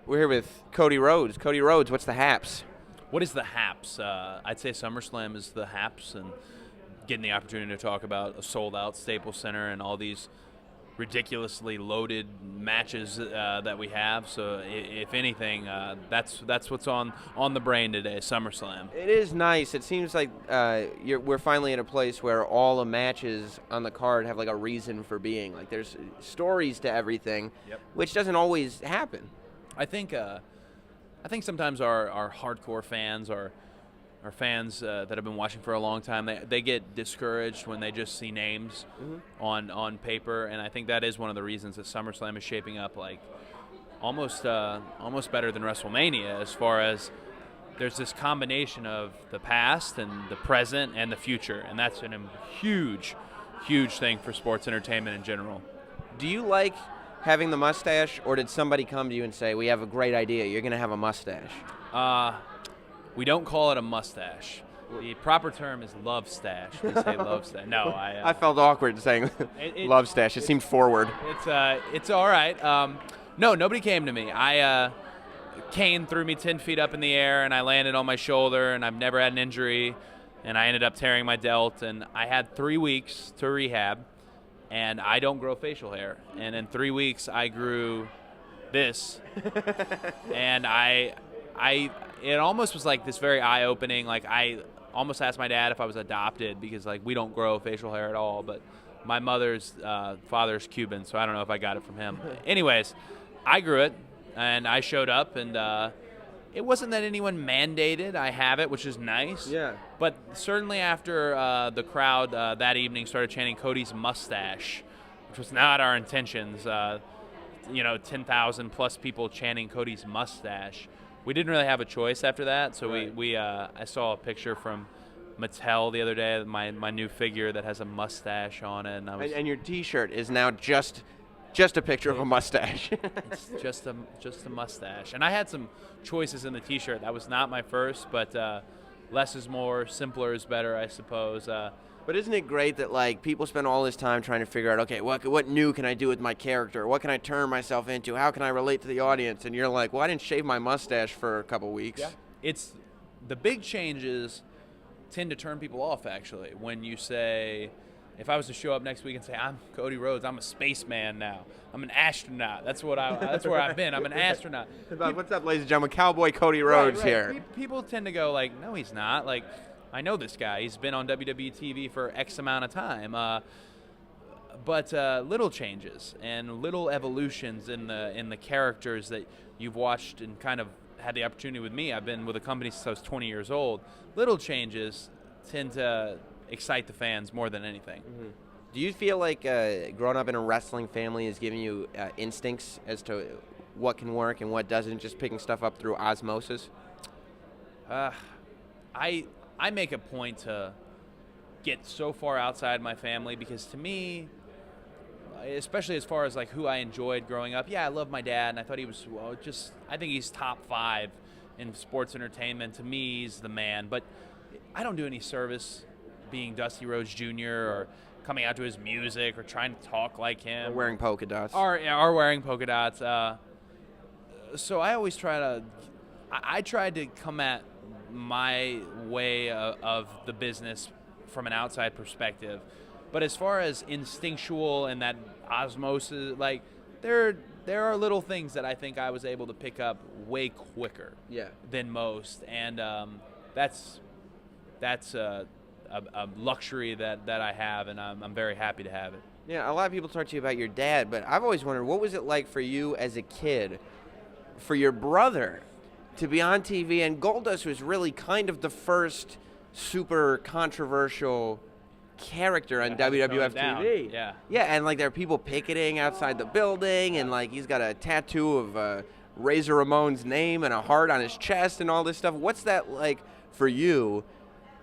We're here with Cody Rhodes. Cody Rhodes, what's the haps? What is the haps? I'd say SummerSlam is the haps, and getting the opportunity to talk about a sold-out Staples Center and all these ridiculously loaded matches that we have. So, if anything, that's what's on the brain today. SummerSlam. It is nice. It seems like we're finally at a place where all the matches on the card have like a reason for being. Like there's stories to everything, which doesn't always happen. I think sometimes our hardcore fans, our fans that have been watching for a long time, they get discouraged when they just see names on paper, and I think that is one of the reasons that SummerSlam is shaping up like almost better than WrestleMania, as far as there's this combination of the past and the present and the future, and that's a huge thing for sports entertainment in general. Do you like having the mustache, or did somebody come to you and say, we have a great idea, you're going to have a mustache? We don't call it a mustache. The proper term is love stash. We say love stash. No, I felt awkward saying love stash. It seemed forward. It's all right. No, nobody came to me. Kane threw me 10 feet up in the air, and I landed on my shoulder, and I've never had an injury, and I ended up tearing my delt, and I had 3 weeks to rehab. And I don't grow facial hair. And in 3 weeks, I grew this. And it almost was like this very eye-opening. Like, I almost asked my dad if I was adopted because, like, we don't grow facial hair at all. But my mother's father's Cuban, so I don't know if I got it from him. Anyways, I grew it, and I showed up, and it wasn't that anyone mandated I have it, which is nice. Yeah. But certainly after the crowd that evening started chanting Cody's mustache, which was not our intentions, 10,000 plus people chanting Cody's mustache, we didn't really have a choice after that. So right. I saw a picture from Mattel the other day, my new figure that has a mustache on it. And your T-shirt is now just a picture of a mustache. It's just a mustache. And I had some choices in the T-shirt. That was not my first, but less is more, simpler is better, I suppose. But isn't it great that like people spend all this time trying to figure out, okay, what new can I do with my character? What can I turn myself into? How can I relate to the audience? And you're like, well, I didn't shave my mustache for a couple weeks. Yeah. It's the big changes tend to turn people off, actually, when you say, if I was to show up next week and say, I'm Cody Rhodes, I'm a spaceman now. I'm an astronaut. That's where I've been. I'm an astronaut. What's up, ladies and gentlemen? Cowboy Cody Rhodes here. People tend to go like, no, he's not. Like, I know this guy. He's been on WWE TV for X amount of time. But little changes and little evolutions in the characters that you've watched and kind of had the opportunity with me. I've been with a company since I was 20 years old. Little changes tend to excite the fans more than anything. Mm-hmm. Do you feel like growing up in a wrestling family is giving you instincts as to what can work and what doesn't, just picking stuff up through osmosis? I make a point to get so far outside my family because to me, especially as far as like who I enjoyed growing up, I love my dad and I thought he was I think he's top 5 in sports entertainment. To me, he's the man, but I don't do any service being Dusty Rhodes Jr. or coming out to his music or trying to talk like him. Or wearing polka dots. Or wearing polka dots. So I always I tried to come at my way of the business from an outside perspective. But as far as instinctual and that osmosis, like there are little things that I think I was able to pick up way quicker than most. And that's a luxury that I have, and I'm very happy to have it. Yeah, a lot of people talk to you about your dad, but I've always wondered, what was it like for you as a kid, for your brother to be on TV? And Goldust was really kind of the first super controversial character on WWF TV. Yeah, and like there are people picketing outside the building, and like he's got a tattoo of Razor Ramon's name and a heart on his chest and all this stuff. What's that like for you?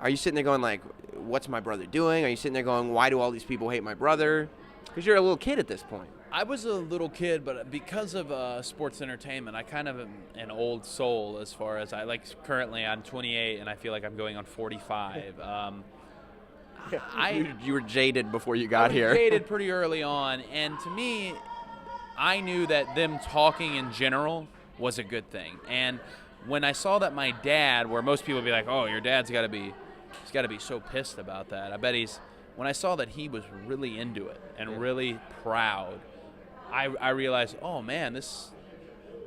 Are you sitting there going like, what's my brother doing? Are you sitting there going, why do all these people hate my brother? Because you're a little kid at this point. I was a little kid, but because of sports entertainment, I kind of am an old soul as far as currently I'm 28 and I feel like I'm going on 45. You were jaded before you got here. Jaded pretty early on, and to me, I knew that them talking in general was a good thing. And when I saw that my dad, where most people would be like, oh, your dad's got to be so pissed about that. I bet when I saw that he was really into it and really proud, I realized, oh man, this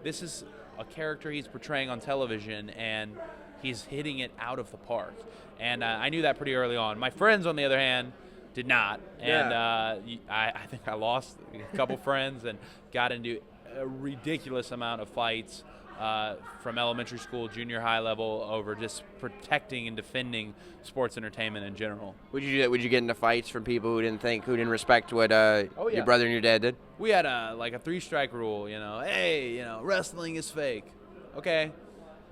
is a character he's portraying on television, and he's hitting it out of the park. And I knew that pretty early on. My friends, on the other hand, did not. And I think I lost a couple friends and got into a ridiculous amount of fights from elementary school, junior high level, over just protecting and defending sports entertainment in general. Would you get into fights from people who didn't respect what your brother and your dad did? We had a 3-strike rule, hey, wrestling is fake. Okay,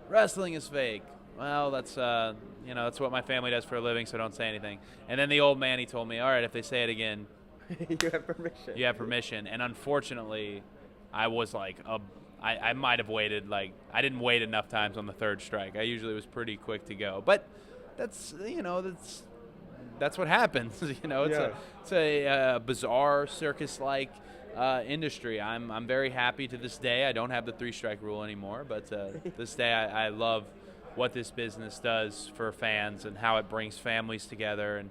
wrestling is fake. Well, that's that's what my family does for a living, so don't say anything. And then the old man, he told me, all right, if they say it again, you have permission. You have permission. And unfortunately, I was like I might have waited, I didn't wait enough times on the 3rd strike. I usually was pretty quick to go. But that's what happens. It's a bizarre circus-like industry. I'm very happy to this day. I don't have the 3-strike rule anymore, but this day I love what this business does for fans and how it brings families together,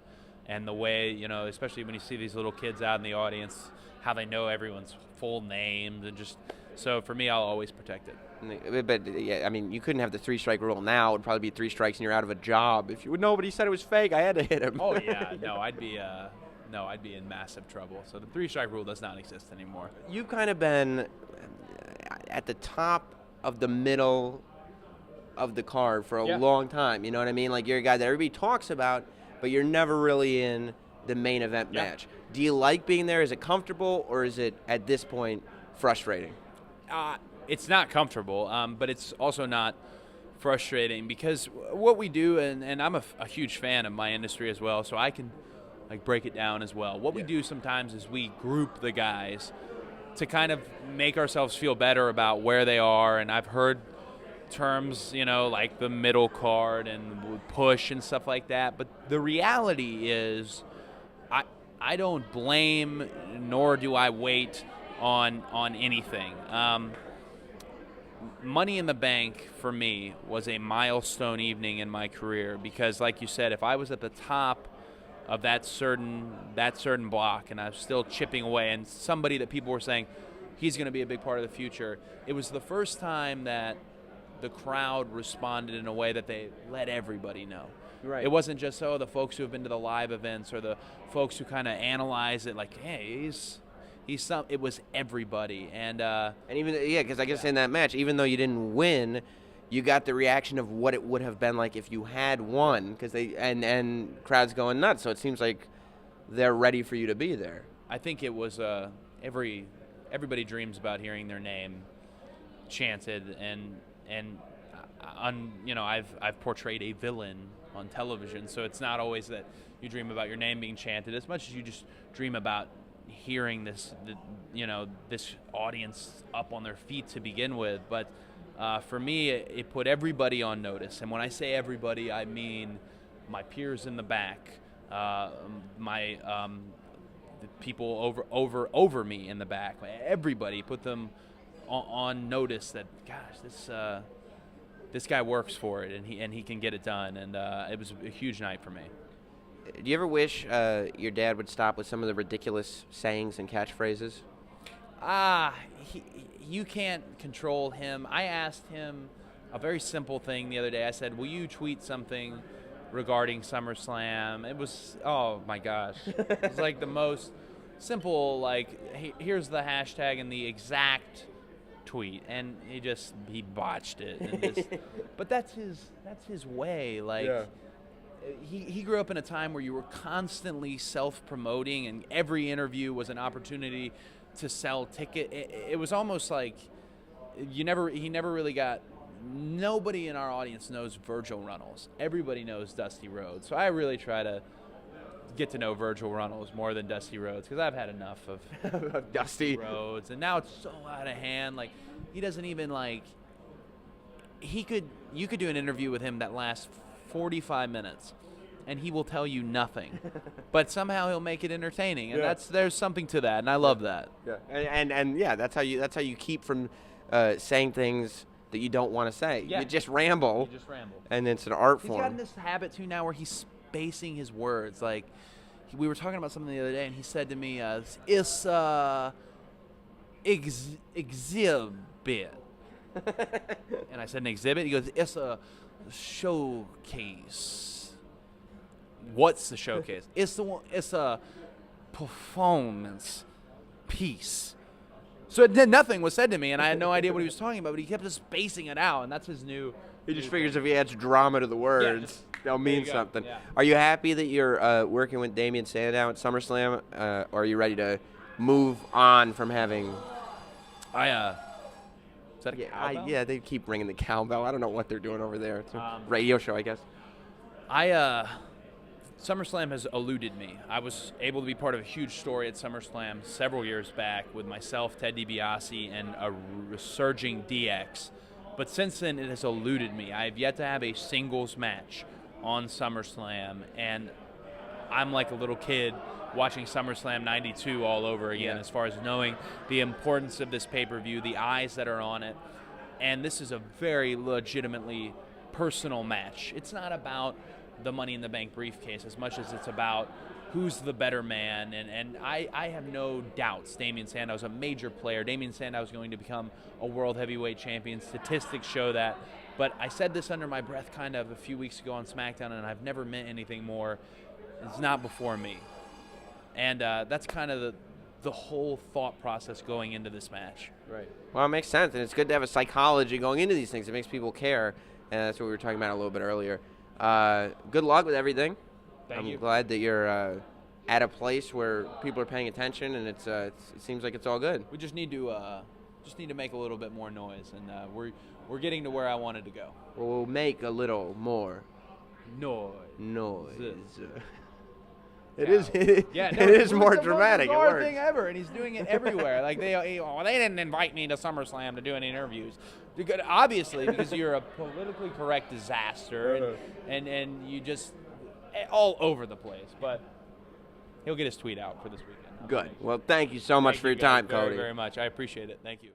and the way, especially when you see these little kids out in the audience, how they know everyone's full names, and just, so for me, I'll always protect it. But yeah, I mean, you couldn't have the 3-strike rule now. It would probably be 3 strikes and you're out of a job. If you would know, but he said it was fake, I had to hit him. Oh yeah, I'd be in massive trouble. So the 3-strike rule does not exist anymore. You've kind of been at the top of the middle of the card for a long time, you know what I mean? Like, you're a guy that everybody talks about, but you're never really in the main event match. Do you like being there? Is it comfortable, or is it, at this point, frustrating? It's not comfortable, but it's also not frustrating, because what we do, and I'm a huge fan of my industry as well, so I can break it down as well. What we do sometimes is we group the guys to kind of make ourselves feel better about where they are, and I've heard terms, like the middle card and push and stuff like that. But the reality is, I don't blame, nor do I wait on anything. Money in the Bank for me was a milestone evening in my career, because, like you said, if I was at the top of that certain block and I was still chipping away, and somebody that people were saying he's going to be a big part of the future, it was the first time that the crowd responded in a way that they let everybody know. Right. It wasn't just, the folks who have been to the live events, or the folks who kind of analyze it like, hey, he's some. It was everybody. And even, because I guess in that match, even though you didn't win, you got the reaction of what it would have been like if you had won, because and crowd's going nuts. So it seems like they're ready for you to be there. I think it was everybody dreams about hearing their name chanted, and I've portrayed a villain on television, so it's not always that you dream about your name being chanted as much as you just dream about hearing this audience up on their feet to begin with. But for me, it put everybody on notice, and when I say everybody, I mean my peers in the back, my the people over me in the back. Everybody put them on notice that, gosh, this guy works for it, and he can get it done, and it was a huge night for me. Do you ever wish your dad would stop with some of the ridiculous sayings and catchphrases? You can't control him. I asked him a very simple thing the other day. I said, will you tweet something regarding SummerSlam? It was, oh my gosh. It was like the most simple, here's the hashtag and the exact tweet, and he botched it. And but that's his way. He grew up in a time where you were constantly self-promoting, and every interview was an opportunity to sell ticket. It was almost like he never really got. Nobody in our audience knows Virgil Runnels. Everybody knows Dusty Rhodes. So I really try to get to know Virgil Runnels more than Dusty Rhodes, because I've had enough of Dusty Rhodes, and now it's so out of hand. He doesn't even you could do an interview with him that lasts 45 minutes, and he will tell you nothing, but somehow he'll make it entertaining, and there's something to that, and I love that. Yeah, and yeah, that's how you keep from saying things that you don't want to say. Yeah. You just ramble. And it's an art He's form. gotten this habit too now where he's spacing his words. Like, we were talking about something the other day, and he said to me, "It's exhibit." And I said, "An exhibit?" He goes, "It's a showcase." What's the showcase? It's a performance piece. So then nothing was said to me, and I had no idea what he was talking about, but he kept just spacing it out, and that's his new... He just figures if he adds drama to the words, they'll mean something. Yeah. Are you happy that you're working with Damien Sandow at SummerSlam, or are you ready to move on from having... Is that a cowbell? Yeah, they keep ringing the cowbell. I don't know what they're doing over there. It's a radio show, I guess. SummerSlam has eluded me. I was able to be part of a huge story at SummerSlam several years back with myself, Ted DiBiase, and a resurging DX. But since then, it has eluded me. I have yet to have a singles match on SummerSlam, and I'm like a little kid watching SummerSlam 92 all over again as far as knowing the importance of this pay-per-view, the eyes that are on it. And this is a very legitimately personal match. It's not about the Money in the Bank briefcase as much as it's about who's the better man. And I have no doubts Damien Sandow is a major player. Damien Sandow is going to become a world heavyweight champion. Statistics show that. But I said this under my breath kind of a few weeks ago on SmackDown, and I've never meant anything more. It's not before me. And that's kind of the whole thought process going into this match. Right. Well, it makes sense, and it's good to have a psychology going into these things. It makes people care, and that's what we were talking about a little bit earlier. Good luck with everything. Thank you. I'm glad that you're at a place where people are paying attention, and it seems like it's all good. We just need to make a little bit more noise, and we're getting to where I wanted to go. We'll make a little more Noise. It is. It is more dramatic. It's the most bizarre thing ever, and he's doing it everywhere. Like they didn't invite me to SummerSlam to do any interviews. Obviously, because you're a politically correct disaster, and you just all over the place. But he'll get his tweet out for this weekend. Good. Well, thank you so much for your time, Cody. Very much. I appreciate it. Thank you.